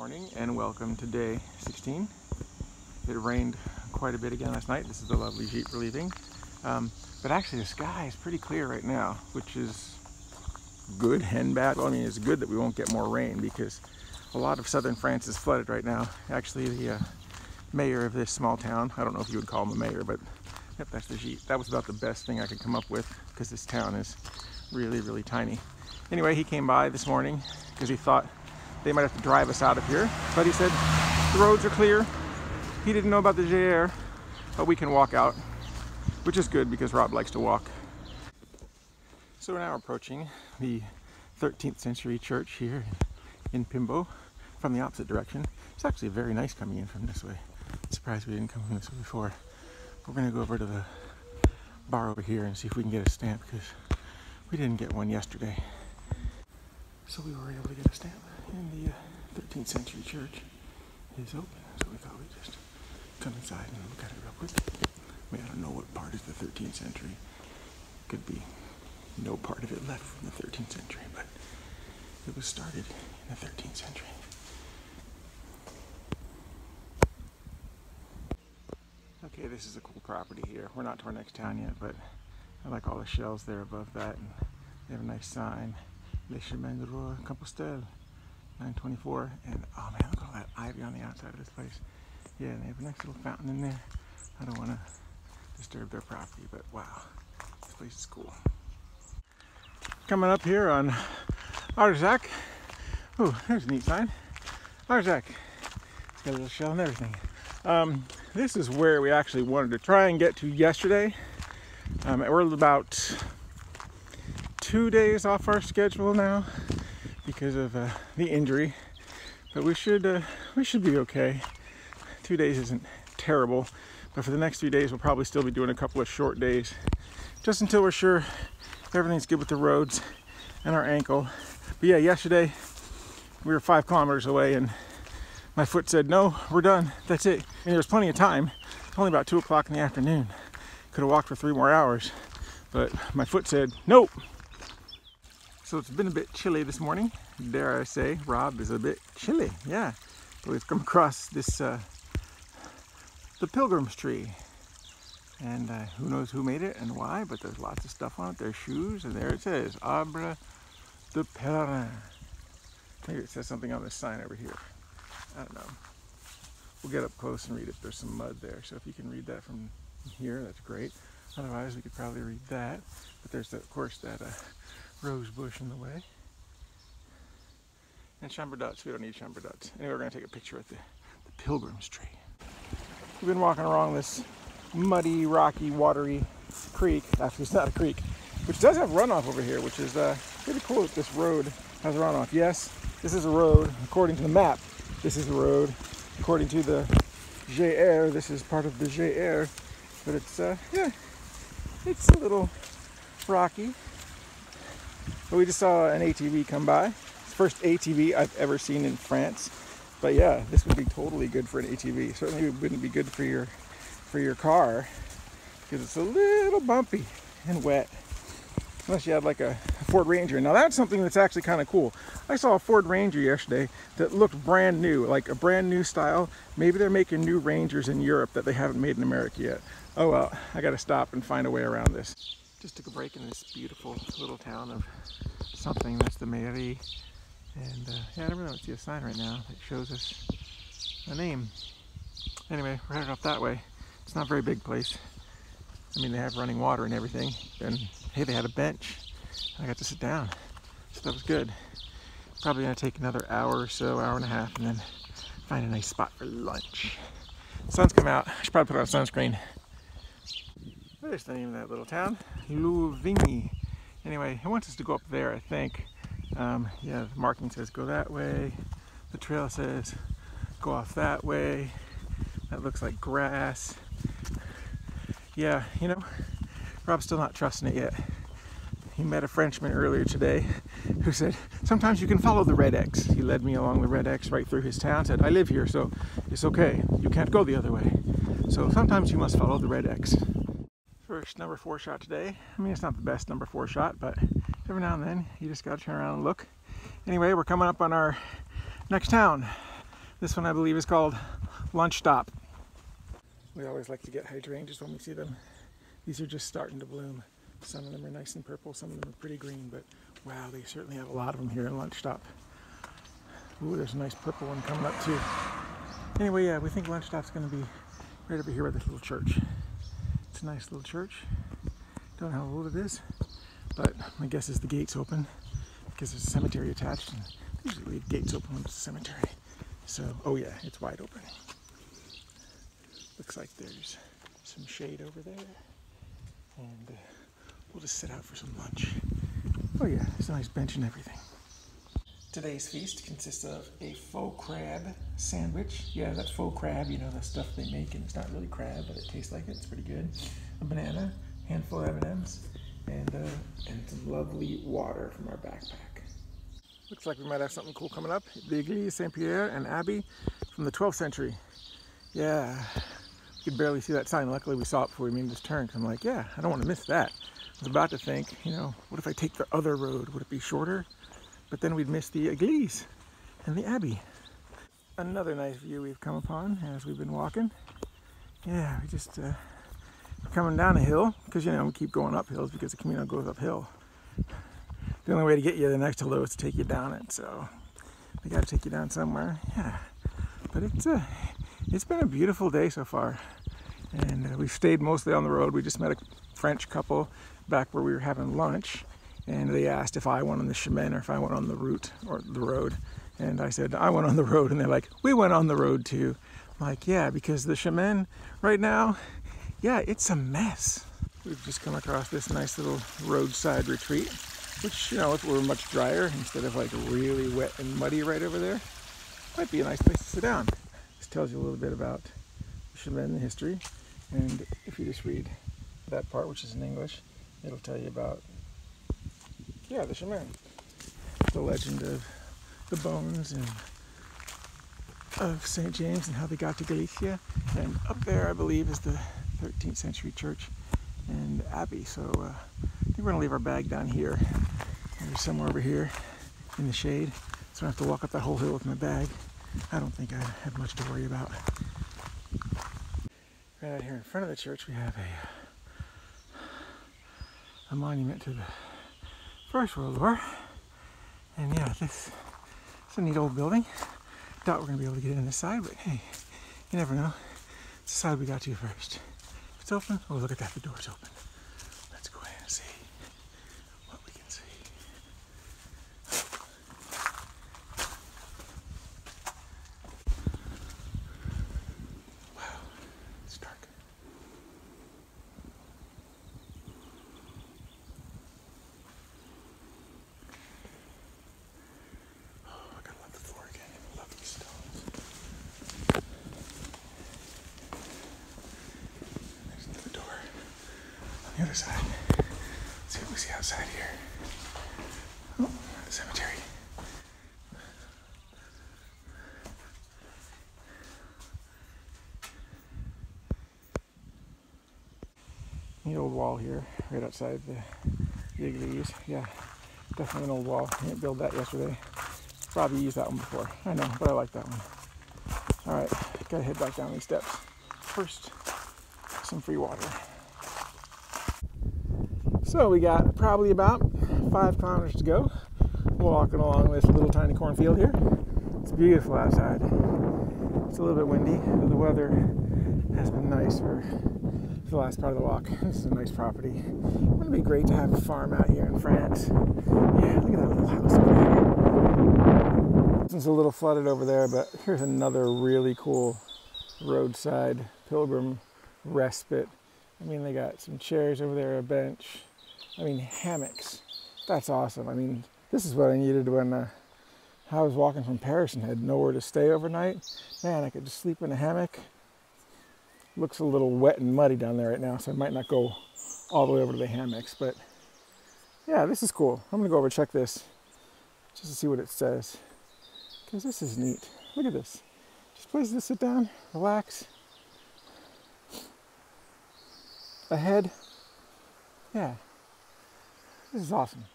morning and welcome to day 16. It rained quite a bit again last night. This is the lovely Jeep we're leaving. But actually the sky is pretty clear right now, which is good and bad. Well, I mean, it's good that we won't get more rain because a lot of southern France is flooded right now. Actually, the mayor of this small town, I don't know if you would call him a mayor, but yep, that's the Jeep. That was about the best thing I could come up with because this town is really, really tiny. Anyway, he came by this morning because he thought they might have to drive us out of here, but he said the roads are clear. He didn't know about the JR, but we can walk out, which is good because Rob likes to walk. So we're now approaching the 13th century church here in Pimbo from the opposite direction. It's actually very nice coming in from this way. I'm surprised we didn't come from this way before. We're going to go over to the bar over here and see if we can get a stamp because we didn't get one yesterday. So we were able to get a stamp, and the 13th century church is open. So we thought we'd just come inside and look at it real quick. I mean, I don't know what part is the 13th century. Could be no part of it left from the 13th century, but it was started in the 13th century. Okay, this is a cool property here. We're not to our next town yet, but I like all the shells there above that, and they have a nice sign. Les Chemins de Roi Compostelle, 924, and oh man, look at all that ivy on the outside of this place. Yeah, and they have a nice little fountain in there. I don't want to disturb their property, but wow, this place is cool. Coming up here on Arzac. Oh, there's a neat sign. Arzac. It's got a little shell and everything. This is where we actually wanted to try and get to yesterday. We're about 2 days off our schedule now because of the injury, but we should be okay. 2 days isn't terrible, but for the next 3 days we'll probably still be doing a couple of short days just until we're sure everything's good with the roads and our ankle. But yeah, yesterday we were 5 kilometers away and my foot said, no, we're done, that's it. I mean, there was plenty of time. It's only about 2 o'clock in the afternoon. Could have walked for 3 more hours, but my foot said, nope. So it's been a bit chilly this morning. Dare I say, Rob is a bit chilly, yeah. But we've come across this, the pilgrim's tree. And who knows who made it and why, but there's lots of stuff on it. There's shoes, and there it says, Arbre de Pèlerin. Maybe it says something on this sign over here. I don't know. We'll get up close and read it. There's some mud there, so if you can read that from here, that's great. Otherwise, we could probably read that. But there's, of course, that rose bush in the way. And chamberdots. We don't need chamberdots. Anyway, we're going to take a picture at the pilgrim's tree. We've been walking along this muddy, rocky, watery creek. Actually, it's not a creek, which does have runoff over here, which is pretty cool that this road has runoff. Yes, this is a road. According to the map, this is a road. According to the JR, this is part of the JR. But it's, yeah, it's a little rocky. But we just saw an ATV come by. It's the first ATV I've ever seen in France. But yeah, this would be totally good for an ATV. Certainly it wouldn't be good for your car because it's a little bumpy and wet. Unless you had like a Ford Ranger. Now that's something that's actually kind of cool. I saw a Ford Ranger yesterday that looked brand new, like a brand new style. Maybe they're making new Rangers in Europe that they haven't made in America yet. Oh well, I gotta stop and find a way around this. Just took a break in this beautiful little town of something. That's the mairie. And yeah, I don't really see a sign right now that shows us a name. Anyway, we're headed off that way. It's not a very big place. I mean, they have running water and everything. And hey, they had a bench. I got to sit down. So that was good. Probably gonna take another hour or so, hour and a half, and then find a nice spot for lunch. The sun's come out. I should probably put on sunscreen. There's the name of that little town, Louvigny. Anyway, it wants us to go up there, I think. Yeah, the marking says go that way. The trail says go off that way. That looks like grass. Yeah, you know, Rob's still not trusting it yet. He met a Frenchman earlier today who said, sometimes you can follow the red X. He led me along the red X right through his town, said, I live here, so it's okay. You can't go the other way. So sometimes you must follow the red X. First number 4 shot today. I mean, it's not the best number 4 shot, but every now and then you just gotta turn around and look. Anyway, we're coming up on our next town. This one I believe is called Lunch Stop. We always like to get hydrangeas when we see them. These are just starting to bloom. Some of them are nice and purple, some of them are pretty green, but wow, they certainly have a lot of them here in Lunch Stop. Ooh, there's a nice purple one coming up too. Anyway, yeah, we think Lunch Stop's going to be right over here by this little church. It's a nice little church. Don't know how old it is, but my guess is the gate's open because there's a cemetery attached, and usually the gate's open when it's a cemetery. So, oh yeah, it's wide open. Looks like there's some shade over there, and we'll just sit out for some lunch. Oh yeah, there's a nice bench and everything. Today's feast consists of a faux crab sandwich. Yeah, that's faux crab, you know, the stuff they make, and it's not really crab, but it tastes like it. It's pretty good. A banana, handful of M&Ms, and some lovely water from our backpack. Looks like we might have something cool coming up. The Église Saint-Pierre and Abbey from the 12th century. Yeah, you could barely see that sign. Luckily we saw it before we made this turn. I'm like, yeah, I don't want to miss that. I was about to think, you know, what if I take the other road? Would it be shorter? But then we'd miss the Église and the Abbey. Another nice view we've come upon as we've been walking. Yeah, we just we're coming down a hill because, you know, we keep going up hills because the Camino goes uphill. The only way to get you to the next hill though is to take you down it, so they got to take you down somewhere. Yeah, but it's been a beautiful day so far, and we've stayed mostly on the road. We just met a French couple back where we were having lunch, and they asked if I went on the chemin or if I went on the route or the road, and I said I went on the road, and they're like, we went on the road too. I'm like, yeah, because the chemin right now, yeah, it's a mess. We've just come across this nice little roadside retreat, which, you know, if it were much drier instead of like really wet and muddy right over there, might be a nice place to sit down. This tells you a little bit about the chemin and the history, and if you just read that part, which is in English, it'll tell you about, yeah, the chemin, the legend of the bones and of St. James and how they got to Galicia. And up there, I believe, is the 13th century church and abbey. So I think we're gonna leave our bag down here, or somewhere over here in the shade, so I don't have to walk up that whole hill with my bag. I don't think I have much to worry about. Right out here in front of the church, we have a monument to the First World War. And yeah, it's a neat old building. Doubt we're gonna be able to get in this side, but hey, you never know. It's the side we got to first. If it's open, oh look at that, the door's open. Let's go ahead and see what we can see. Wow, it's dark. Oh, I gotta love the floor again. I love these stones. There's another door on the other side. Let's see what we see outside here. Oh, the cemetery. Neat old wall here, right outside the Église. Yeah, definitely an old wall. I didn't build that yesterday. Probably used that one before. I know, but I like that one. All right, gotta head back down these steps. First, some free water. So we got probably about 5 kilometers to go. Walking along this little tiny cornfield here. It's beautiful outside. It's a little bit windy, but the weather has been nice for the last part of the walk. This is a nice property. Wouldn't it be great to have a farm out here in France? Yeah, look at that little house over there. It's a little flooded over there, but here's another really cool roadside pilgrim respite. I mean, they got some chairs over there, a bench. I mean, hammocks. That's awesome. I mean, this is what I needed when I was walking from Paris and had nowhere to stay overnight. Man, I could just sleep in a hammock. Looks a little wet and muddy down there right now, so I might not go all the way over to the hammocks, but yeah, this is cool. I'm gonna go over and check this just to see what it says, because this is neat. Look at this. Just places to sit down, relax. A head. Yeah, this is awesome.